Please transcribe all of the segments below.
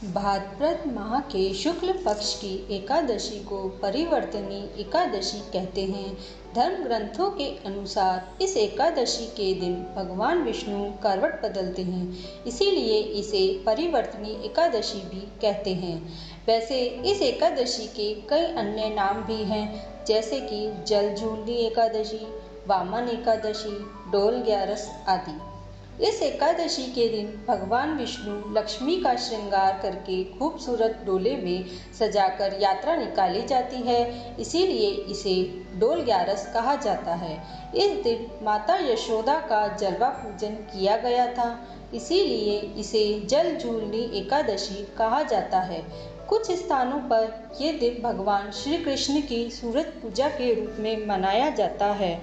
भाद्रपद माह के शुक्ल पक्ष की एकादशी को परिवर्तनी एकादशी कहते हैं। धर्म ग्रंथों के अनुसार इस एकादशी के दिन भगवान विष्णु करवट बदलते हैं, इसीलिए इसे परिवर्तनी एकादशी भी कहते हैं। वैसे इस एकादशी के कई अन्य नाम भी हैं, जैसे कि जल झूलनी एकादशी, वामन एकादशी, डोल ग्यारस आदि। इस एकादशी के दिन भगवान विष्णु लक्ष्मी का श्रृंगार करके खूबसूरत डोले में सजाकर यात्रा निकाली जाती है, इसीलिए इसे डोल ग्यारस कहा जाता है। इस दिन माता यशोदा का जलवा पूजन किया गया था, इसीलिए इसे जल झूलनी एकादशी कहा जाता है। कुछ स्थानों पर ये दिन भगवान श्री कृष्ण की सूरज पूजा के रूप में मनाया जाता है।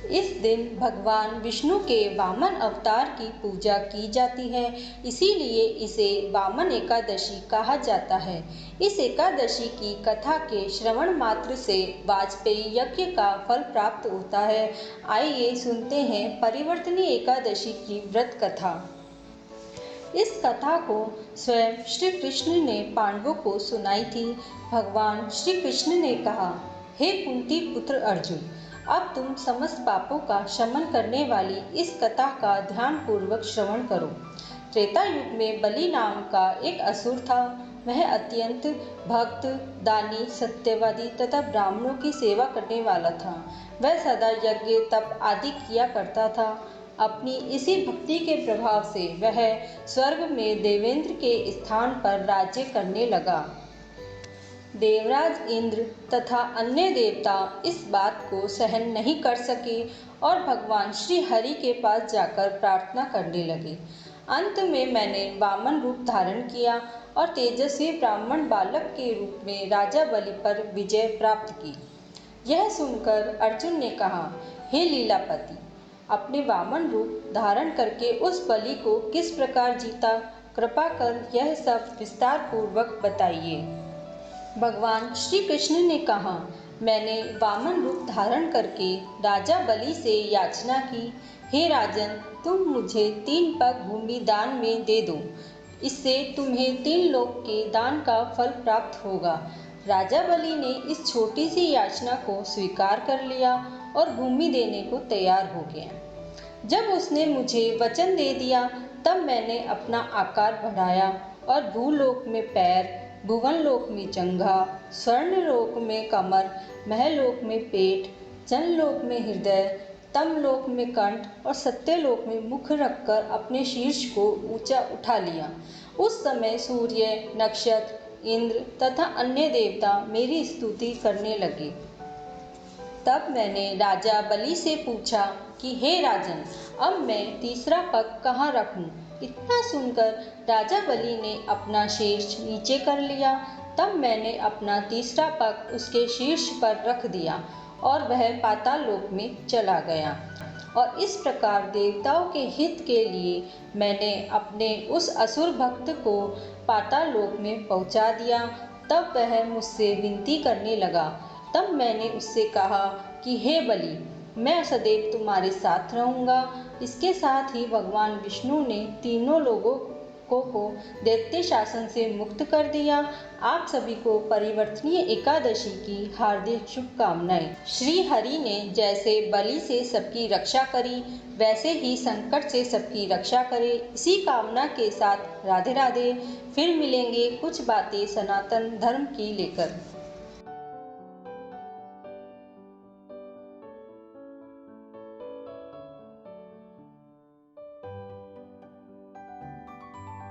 इस दिन भगवान विष्णु के वामन अवतार की पूजा की जाती है, इसीलिए इसे वामन एकादशी कहा जाता है। इस एकादशी की कथा के श्रवण मात्र से वाजपेयी यज्ञ का फल प्राप्त होता है। आइए सुनते हैं परिवर्तनी एकादशी की व्रत कथा। इस कथा को स्वयं श्री कृष्ण ने पांडवों को सुनाई थी। भगवान श्री कृष्ण ने कहा, हे कुंती पुत्र अर्जुन, अब तुम समस्त पापों का शमन करने वाली इस कथा का ध्यान पूर्वक श्रवण करो। त्रेता युग में बलि नाम का एक असुर था। वह अत्यंत भक्त, दानी, सत्यवादी तथा ब्राह्मणों की सेवा करने वाला था। वह सदा यज्ञ, तप आदि किया करता था। अपनी इसी भक्ति के प्रभाव से वह स्वर्ग में देवेंद्र के स्थान पर राज्य करने लगा। देवराज इंद्र तथा अन्य देवता इस बात को सहन नहीं कर सके और भगवान श्री हरि के पास जाकर प्रार्थना करने लगे। अंत में मैंने वामन रूप धारण किया और तेजस्वी ब्राह्मण बालक के रूप में राजा बलि पर विजय प्राप्त की। यह सुनकर अर्जुन ने कहा, हे लीलापति, अपने वामन रूप धारण करके उस बलि को किस प्रकार जीता, कृपा कर यह सब विस्तार पूर्वक बताइए। भगवान श्री कृष्ण ने कहा, मैंने वामन रूप धारण करके राजा बलि से याचना की, हे राजन, तुम मुझे 3 पग भूमि दान में दे दो, इससे तुम्हें 3 लोक के दान का फल प्राप्त होगा। राजा बलि ने इस छोटी सी याचना को स्वीकार कर लिया और भूमि देने को तैयार हो गया। जब उसने मुझे वचन दे दिया, तब मैंने अपना आकार बढ़ाया और भूलोक में पैर, भुवन लोक में जंघा, स्वर्ण लोक में कमर, महलोक में पेट, जनलोक में हृदय, तमलोक में कंठ और सत्यलोक में मुख रखकर अपने शीर्ष को ऊंचा उठा लिया। उस समय सूर्य, नक्षत्र, इंद्र तथा अन्य देवता मेरी स्तुति करने लगे। तब मैंने राजा बलि से पूछा कि हे राजन, अब मैं तीसरा पग कहाँ रखूं? इतना सुनकर राजा बलि ने अपना शीर्ष नीचे कर लिया। तब मैंने अपना तीसरा पग उसके शीर्ष पर रख दिया और वह पाताल लोक में चला गया। और इस प्रकार देवताओं के हित के लिए मैंने अपने उस असुर भक्त को पाताल लोक में पहुंचा दिया। तब वह मुझसे विनती करने लगा। तब मैंने उससे कहा कि हे बलि, मैं सदैव तुम्हारे साथ रहूँगा। इसके साथ ही भगवान विष्णु ने तीनों लोगों को दैत्य शासन से मुक्त कर दिया। आप सभी को परिवर्तनीय एकादशी की हार्दिक शुभकामनाएं। श्री हरि ने जैसे बलि से सबकी रक्षा करी, वैसे ही संकट से सबकी रक्षा करे। इसी कामना के साथ राधे राधे। फिर मिलेंगे कुछ बातें सनातन धर्म की लेकर।